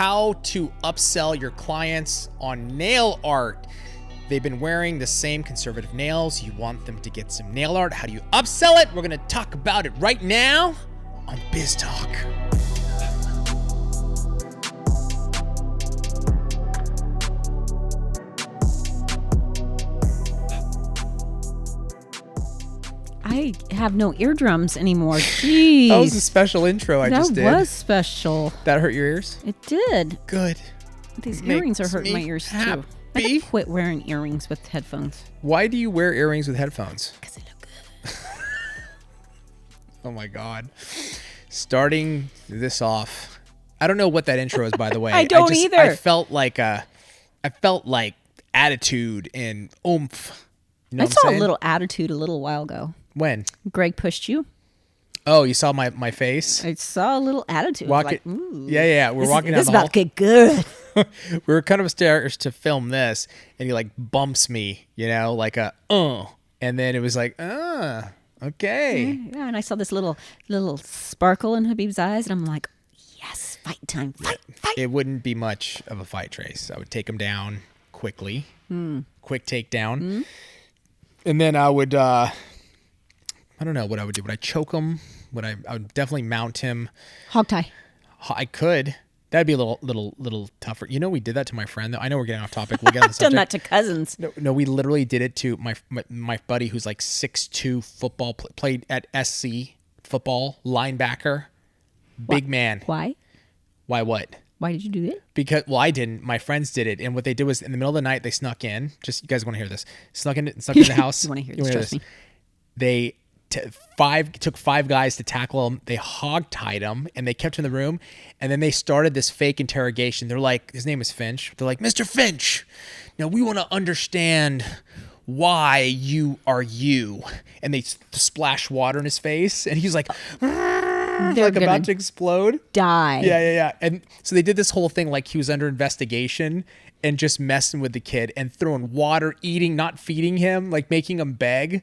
how to upsell your clients on nail art. They've been wearing the same conservative nails. You want them to get some nail art. How do you upsell it? We're going to talk about it right now on Biz Talk. I have no eardrums anymore. Jeez. That was a special intro I just did. That was special. That hurt your ears? It did. Good. These earrings are hurting my ears too. I could quit wearing earrings with headphones. Why do you wear earrings with headphones? Because they look good. Oh my God. Starting this off. I don't know what that intro is, by the way. I don't either. I felt like attitude and oomph. You know I saw a little attitude a little while ago. When? Greg pushed you. Oh, you saw my face? I saw a little attitude. Yeah. We're walking down the hall. This is about to get good. We were kind of upstairs to film this, and he like bumps me, and then it was like, okay. Yeah, and I saw this little sparkle in Habib's eyes, and I'm like, yes, fight time, fight. It wouldn't be much of a fight, Trace. I would take him down quickly, quick takedown, and then I would, I don't know what I would do. Would I choke him? I would definitely mount him. Hog tie. I could. That'd be a little tougher. You know, we did that to my friend. Though. I know we're getting off topic. We'll get on the I've done that to cousins. No, we literally did it to my buddy who's like 6'2", football, played at SC football, linebacker, big man. Why? Why what? Why did you do it? Because, I didn't. My friends did it. And what they did was in the middle of the night, they snuck in. Just, you guys want to hear this. Snuck in the house. You want to hear this, trust me. They took 5 guys to tackle him. They hog-tied him, and they kept him in the room. And then they started this fake interrogation. They're like, his name is Finch. They're like, Mr. Finch, now we want to understand why you are you. And they splash water in his face, and he's like, like about to explode. Die. Yeah. And so they did this whole thing like he was under investigation and just messing with the kid and throwing water, eating, not feeding him, like making him beg.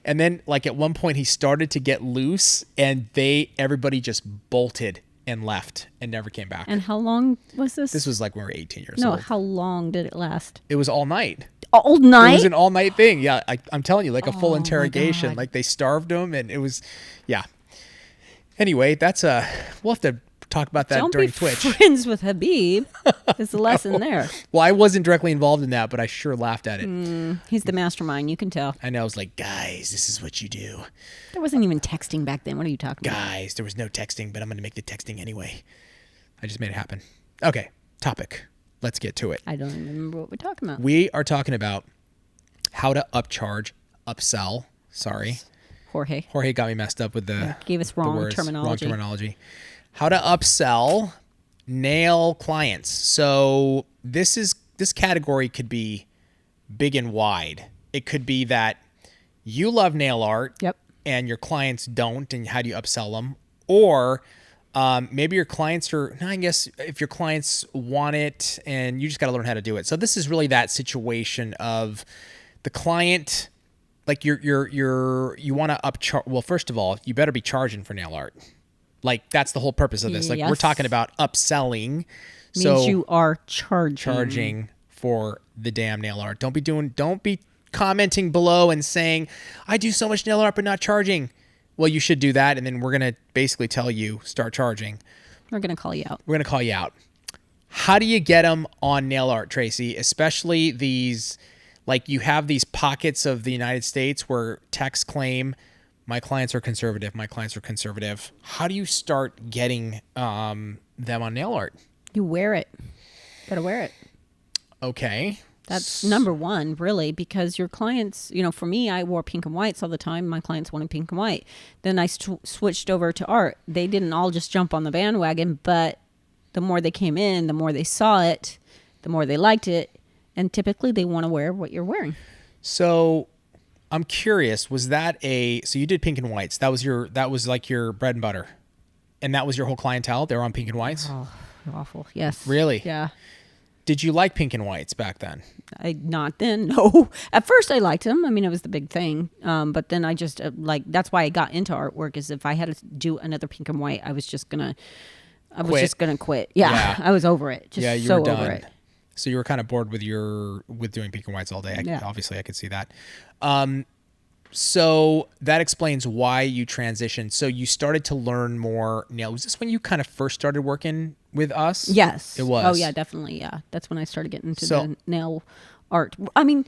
And then like at one point he started to get loose and everybody just bolted and left and never came back. And how long was this? This was like when we were 18 years old. No, how long did it last? It was all night. All night? It was an all night thing. Yeah, I'm telling you, like a full interrogation. Like they starved him and it was, yeah. Anyway, we'll have to talk about that during Twitch. Don't be friends with Habib. There's a lesson there. Well, I wasn't directly involved in that, but I sure laughed at it. He's the mastermind. You can tell. I know. I was like, guys, this is what you do. There wasn't even texting back then. What are you talking about? Guys, there was no texting, but I'm going to make the texting anyway. I just made it happen. Okay, topic. Let's get to it. I don't even remember what we're talking about. We are talking about how to upsell. Sorry. Jorge got me messed up with gave us wrong terminology. How to upsell nail clients. So this category could be big and wide. It could be that you love nail art, yep, and your clients don't, and how do you upsell them? Or maybe your clients I guess if your clients want it and you just got to learn how to do it. So this is really that situation of the client. Like you want to upcharge. Well, first of all, you better be charging for nail art. Like that's the whole purpose of this. Like we're talking about upselling. Means you are charging for the damn nail art. Don't be commenting below and saying, I do so much nail art but not charging. Well, you should do that. And then we're going to basically tell you, start charging. We're going to call you out. How do you get them on nail art, Tracy? Especially these, like you have these pockets of the United States where techs claim, my clients are conservative. How do you start getting them on nail art? You wear it. Gotta wear it. Okay. That's number one, really, because your clients, for me, I wore pink and whites all the time. My clients wanted pink and white. Then I switched over to art. They didn't all just jump on the bandwagon, but the more they came in, the more they saw it, the more they liked it. And typically they want to wear what you're wearing. So I'm curious, so you did pink and whites. That was like your bread and butter. And that was your whole clientele? They were on pink and whites? Oh, awful. Yes. Really? Yeah. Did you like pink and whites back then? Not then, no. At first I liked them. I mean, it was the big thing. But then I just that's why I got into artwork, is if I had to do another pink and white, I was just going to I was just going to quit. Yeah, I was over it. Just you so were done. over it. So you were kind of bored with doing pink and whites all day. Obviously, I could see that. So that explains why you transitioned. So you started to learn more nail. Was this when you kind of first started working with us? Yes. It was. Oh, yeah, definitely. Yeah. That's when I started getting into the nail art. I mean,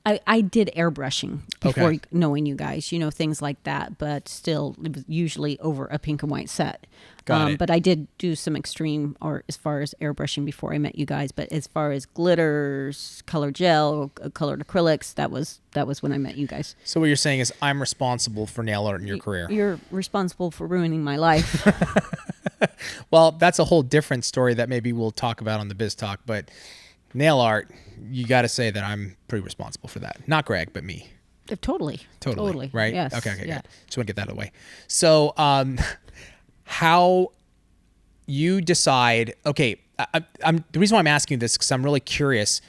I did airbrushing before knowing you guys, things like that. But still, it was usually over a pink and white set. Got it. But I did do some extreme art as far as airbrushing before I met you guys. But as far as glitters, colored gel, colored acrylics, that was when I met you guys. So what you're saying is I'm responsible for nail art in your career. You're responsible for ruining my life. Well, that's a whole different story that maybe we'll talk about on the Biz Talk. But nail art, you got to say that I'm pretty responsible for that. Not Greg, but me. Totally. Right? Yes. Okay, yeah. good. Just want to get that out of the way. So, how you decide, the reason why I'm asking you this, because I'm really curious.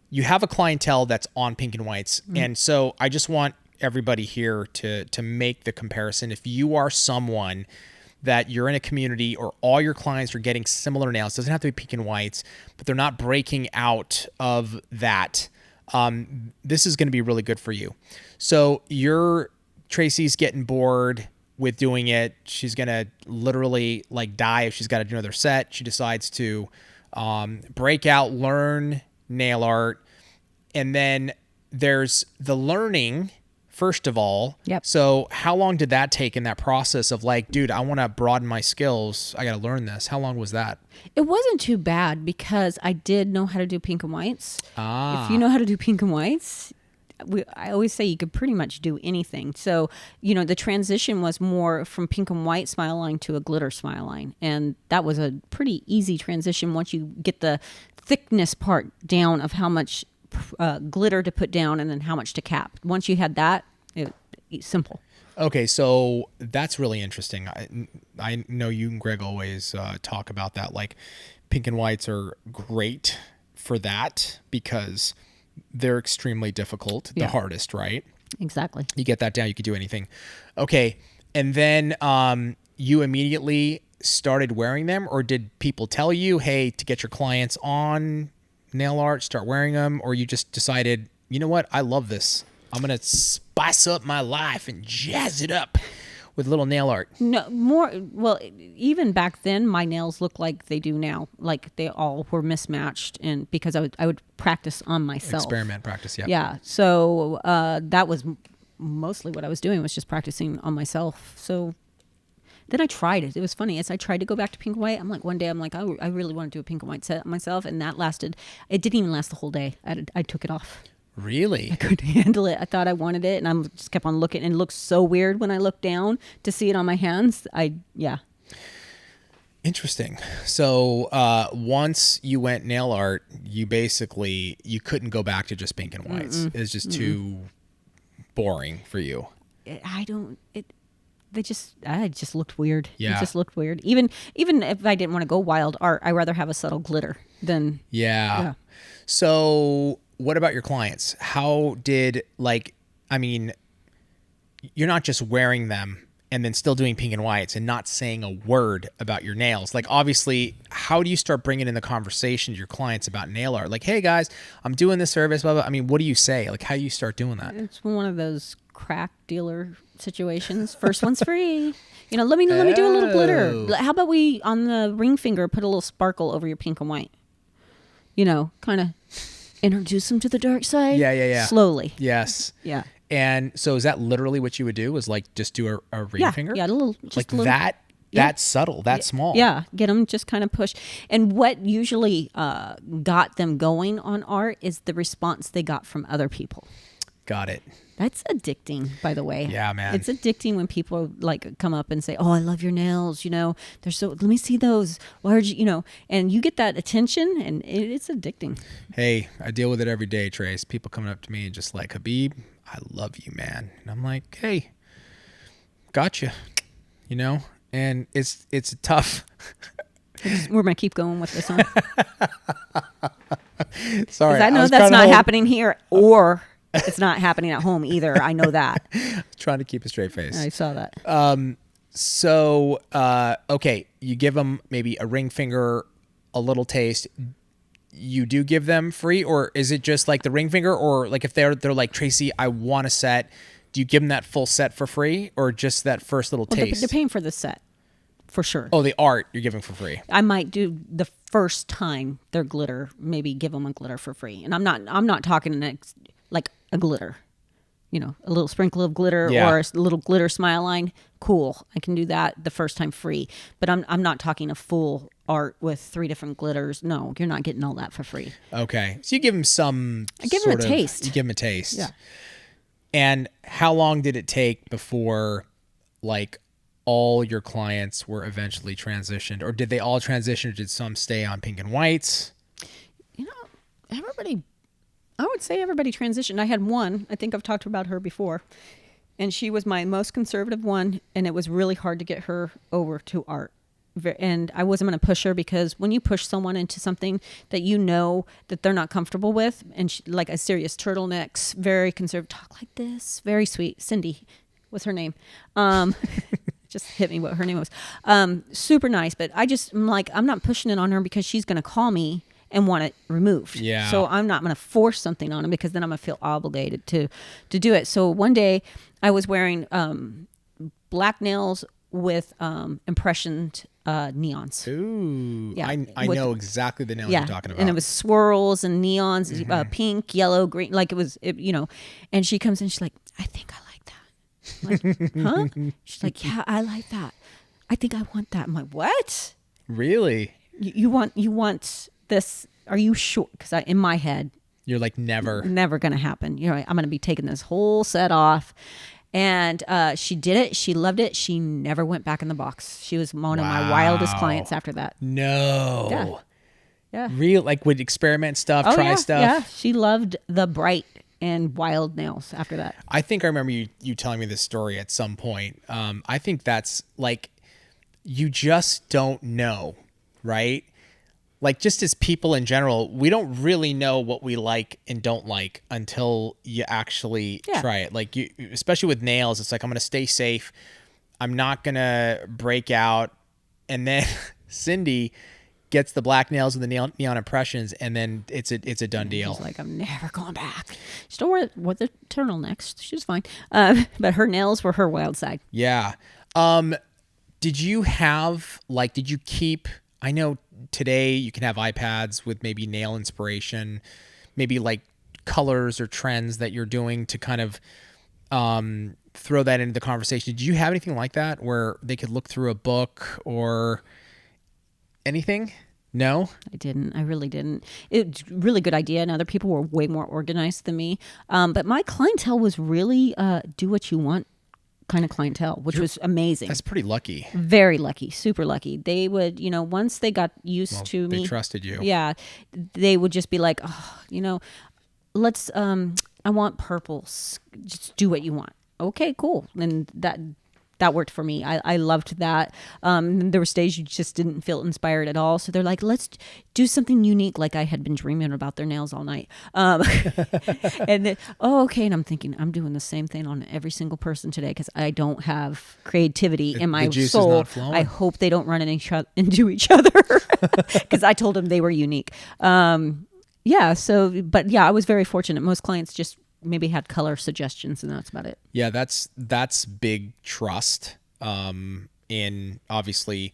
You have a clientele that's on pink and whites. Mm-hmm. And so I just want everybody here to make the comparison. If you are someone that you're in a community or all your clients are getting similar nails, doesn't have to be pink and whites, but they're not breaking out of that, this is going to be really good for you. So Tracey's getting bored with doing it. She's going to literally die if she's got to do another set. She decides to break out, learn nail art. And then there's the learning, first of all. Yep. So how long did that take in that process of dude, I want to broaden my skills. I got to learn this. How long was that? It wasn't too bad because I did know how to do pink and whites. Ah. If you know how to do pink and whites, I always say you could pretty much do anything. So, the transition was more from pink and white smile line to a glitter smile line. And that was a pretty easy transition once you get the thickness part down of how much glitter to put down and then how much to cap. Once you had that, it's simple. Okay, so that's really interesting. I know you and Greg always talk about that. Pink and whites are great for that because they're extremely difficult, the hardest, right? Exactly. You get that down, you could do anything. Okay, and then you immediately started wearing them, or did people tell you, hey, to get your clients on nail art, start wearing them, or you just decided, you know what, I love this. I'm going to spice up my life and jazz it up with little nail art. No, well, even back then, my nails look like they do now. They all were mismatched, and because I would practice on myself. Experiment practice, yeah. Yeah, so that was mostly what I was doing, was just practicing on myself. So then I tried it. It was funny. As I tried to go back to pink and white, one day I really want to do a pink and white set myself, and that lasted. It didn't even last the whole day. I took it off. Really? I couldn't handle it. I thought I wanted it, and I just kept on looking, and it looked so weird when I looked down to see it on my hands. Interesting. So once you went nail art, you couldn't go back to just pink and whites. It was just too boring for you. I just looked weird. Yeah. It just looked weird. Even if I didn't want to go wild art, I'd rather have a subtle glitter than. Yeah. So what about your clients? How did you're not just wearing them and then still doing pink and whites and not saying a word about your nails. Obviously, how do you start bringing in the conversation to your clients about nail art? Hey guys, I'm doing this service, blah, blah. What do you say? How do you start doing that? It's one of those crack dealer situations. First one's free. Let me do a little glitter. How about we, on the ring finger, put a little sparkle over your pink and white? Kind of introduce them to the dark side. Yeah. Slowly. Yes. Yeah. And so is that literally what you would do? Was just do a ring finger? Yeah, a little. Just a little, that. Yeah. That subtle, that small. Yeah, get them just kind of push. And what usually got them going on art is the response they got from other people. Got it. That's addicting, by the way. Yeah, man. It's addicting when people come up and say, "Oh, I love your nails. They're so. Let me see those. Where'd you? And you get that attention, and it's addicting." Hey, I deal with it every day, Trace. People coming up to me and just Habib, I love you, man. And I'm like, hey, gotcha. And it's tough. We're gonna keep going with this one. Sorry, I know that's not happening here, or it's not happening at home either. I know that. Trying to keep a straight face. I saw that. So, okay, you give them maybe a ring finger, a little taste. You do give them free, or is it just like the ring finger, or like if they're like, Tracey, I want a set. Do you give them that full set for free, or just that first little Well, taste? they're paying for the set for sure. Oh, the art you're giving for free. I might do the first time their glitter, maybe give them a glitter for free. And I'm not talking like a glitter, a little sprinkle of glitter Yeah. or a little glitter smile line. Cool. I can do that the first time free, but I'm not talking a full art with 3 different glitters. No, you're not getting all that for free. Okay, so you give them some. I give them a taste. You give them a taste. Yeah. And how long did it take before, like, all your clients were eventually transitioned, or did they all transition? Or did some stay on pink and whites? Everybody, I would say everybody transitioned. I had one, I think I've talked about her before, and she was my most conservative one, and it was really hard to get her over to art. And I wasn't going to push her, because when you push someone into something that that they're not comfortable with, and she, like a serious turtlenecks, very conservative, talk like this, very sweet. Cindy was her name. Just hit me what her name was. Super nice, but I'm like, I'm not pushing it on her because she's going to call me and want it removed. Yeah. So I'm not going to force something on him, because then I'm going to feel obligated to do it. So one day I was wearing black nails with impressioned neons. Ooh, Yeah, I know exactly the nails Yeah, you're talking about. and it was swirls and neons, pink, yellow, green, like it was, And she comes in, she's like, I think I like that. I'm like, huh? She's like, yeah, I like that. I think I want that. I'm like, what? Really? You want this? Are you sure? Because in my head, You're like, never. never going to happen. I'm going to be taking this whole set off. And she did it. She loved it. She never went back in the box. She was one of my wildest clients after that. No. Yeah. Yeah. Real, like, would experiment stuff, try yeah, stuff. Yeah. She loved the bright and wild nails after that. I think I remember you telling me this story at some point. I think that's like, you just don't know, right? Like, just as people in general, we don't really know what we like and don't like until you actually try it. Like, especially with nails, it's like, I'm going to stay safe. I'm not going to break out. And then Cindy gets the black nails with the neon impressions, and then it's a done deal. She's like, I'm never going back. She still wore the turtlenecks. She was fine. But her nails were her wild side. Yeah. Did you keep, I know today you can have iPads with maybe nail inspiration, maybe like colors or trends that you're doing to kind of throw that into the conversation. Did you have anything like that where they could look through a book or anything? No? I didn't. I really didn't. It's a really good idea. And other people were way more organized than me. But my clientele was really do what you want kind of clientele, which was amazing. That's pretty lucky. Very lucky, super lucky. They would, once they got used to me. They trusted you. Yeah. They would just be like, oh, let's, I want purples. Just do what you want. Okay, cool. And that worked for me. I loved that. There were days you just didn't feel inspired at all. So they're like, let's do something unique. Like I had been dreaming about their nails all night. And then, okay. And I'm thinking, I'm doing the same thing on every single person today because I don't have creativity in my juice is soul. not flowing. I hope they don't run into each other because I told them they were unique. But I was very fortunate. Most clients just maybe had color suggestions, and that's about it. Yeah, that's big trust. In obviously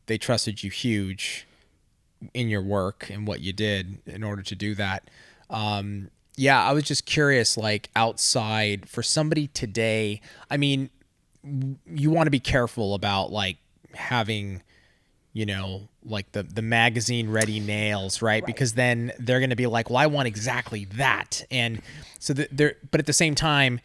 they trusted you huge in your work and what you did in order to do that. I was just curious, like outside for somebody today, I mean, you want to be careful about like having, like the magazine ready nails, right? Because then they're going to be like, well, I want exactly that. And so but at the same time,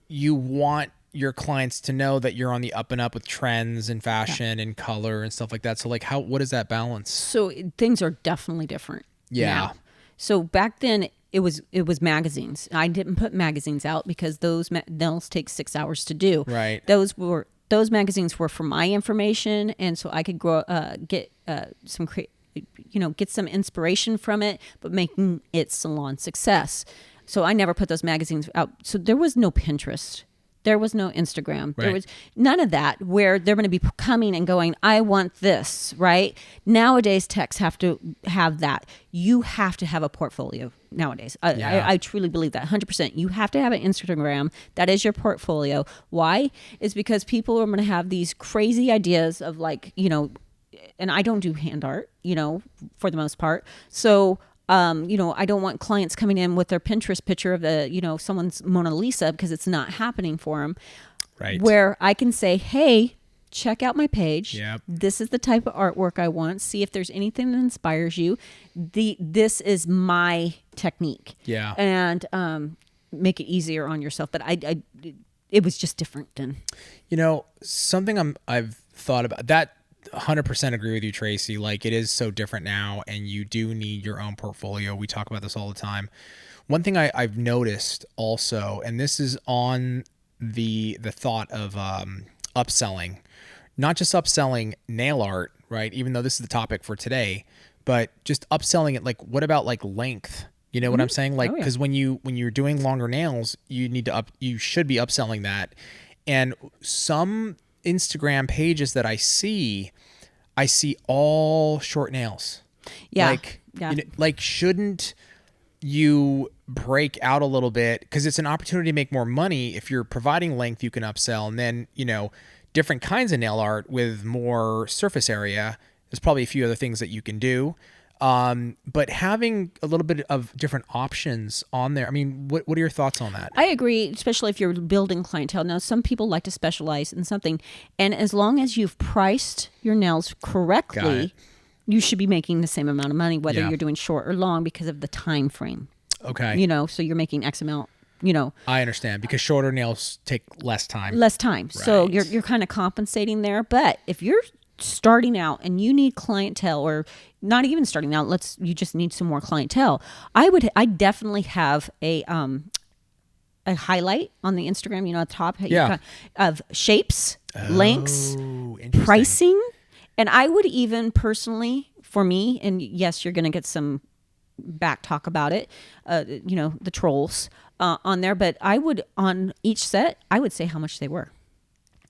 you want your clients to know that you're on the up and up with trends and fashion and color and stuff like that. So like what is that balance? So things are definitely different. Yeah. Now. So back then it was magazines. I didn't put magazines out because those take 6 hours to do. Right. Those magazines were for my information, and so I could get some inspiration from it, but making it salon success. So I never put those magazines out. So there was no Pinterest There was no Instagram. There Right. was none of that where they're going to be coming and going, I want this, right? Nowadays, techs have to have that. You have to have a portfolio nowadays. Yeah. I truly believe that 100%. You have to have an Instagram. That is your portfolio. Why? Is because people are going to have these crazy ideas of like, and I don't do hand art, for the most part. So, I don't want clients coming in with their Pinterest picture of someone's Mona Lisa because it's not happening for them. Right. Where I can say, hey, check out my page. Yep. This is the type of artwork I want. See if there's anything that inspires you. This is my technique. Yeah. And make it easier on yourself. But it was just different then. Something I've thought about that. 100% agree with you, Tracey. Like, it is so different now, and you do need your own portfolio. We talk about this all the time. One thing I've noticed also, and this is on the thought of upselling, not just upselling nail art, right? Even though this is the topic for today, but just upselling it. Like, what about like length? You know what I'm saying? Like, because when you're doing longer nails, you should be upselling that. And some Instagram pages that I see all short nails. Yeah. Like shouldn't you break out a little bit? Because it's an opportunity to make more money. If you're providing length, you can upsell. And then, different kinds of nail art with more surface area. There's probably a few other things that you can do. But having a little bit of different options on there. I mean, what are your thoughts on that? I agree, especially if you're building clientele. Now, some people like to specialize in something. And as long as you've priced your nails correctly, you should be making the same amount of money, whether you're doing short or long because of the time frame. Okay. So you're making X amount, I understand, because shorter nails take less time. Right. So you're kind of compensating there. But if you're starting out and you need clientele, or not even starting out, you just need some more clientele, I definitely have a highlight on the Instagram, at the top of shapes, lengths, pricing. And I would even personally, for me, and yes, you're going to get some back talk about it, the trolls on there, but I would, on each set, I would say how much they were.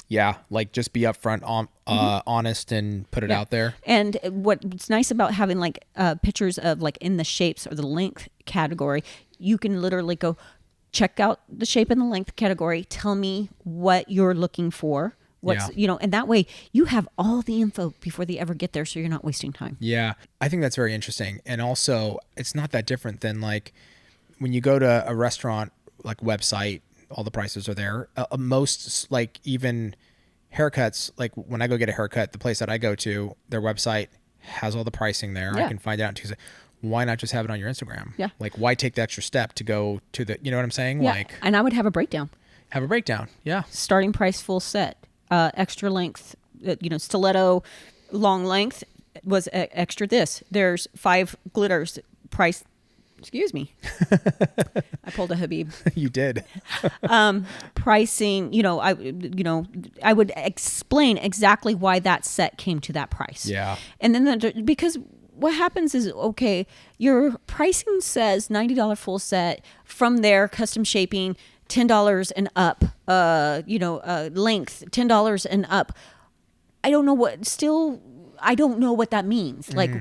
Yeah, like just be upfront, honest, and put it out there. And what's nice about having like pictures of like in the shapes or the length category, you can literally go check out the shape and the length category. Tell me what you're looking for. And that way you have all the info before they ever get there, so you're not wasting time. Yeah, I think that's very interesting. And also, it's not that different than like when you go to a restaurant like website. All the prices are there. Most, like, even haircuts, like when I go get a haircut, the place that I go to, their website has all the pricing there. Yeah. I can find out on Tuesday. Why not just have it on your Instagram? Yeah. Like, why take the extra step to go to the, you know what I'm saying? Yeah. Like, and I would have a breakdown. Have a breakdown. Yeah. Starting price, full set, extra length, stiletto, long length was extra this. There's 5 glitters, price. Excuse me. I pulled a Habib. You did. Pricing, I would explain exactly why that set came to that price. Yeah. And then because what happens is, okay, your pricing says $90 full set. From there, custom shaping, $10 and up, length, $10 and up. I don't know what that means. Like,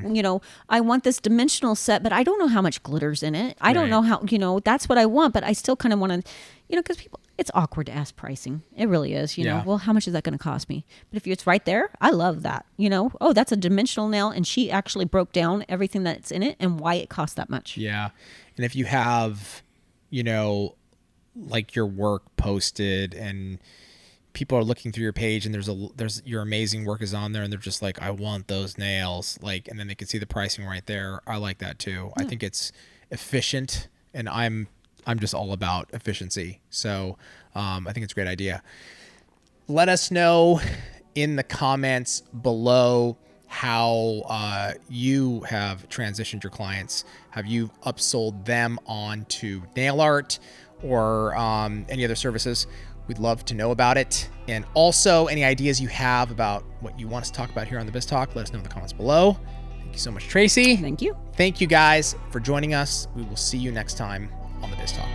I want this dimensional set, but I don't know how much glitter's in it. I don't know how, that's what I want, but I still kind of want to, because it's awkward to ask pricing. It really is, well, how much is that going to cost me? But if it's right there, I love that, oh, that's a dimensional nail. And she actually broke down everything that's in it and why it costs that much. Yeah. And if you have, like your work posted and people are looking through your page and there's your amazing work is on there and they're just like, I want those nails, like, and then they can see the pricing right there. I like that too. Yeah. I think it's efficient, and I'm just all about efficiency. So I think it's a great idea. Let us know in the comments below how you have transitioned your clients. Have you upsold them onto nail art or any other services? We'd love to know about it. And also, any ideas you have about what you want us to talk about here on the Biz Talk, let us know in the comments below. Thank you so much, Tracey. Thank you. Thank you guys for joining us. We will see you next time on the Biz Talk.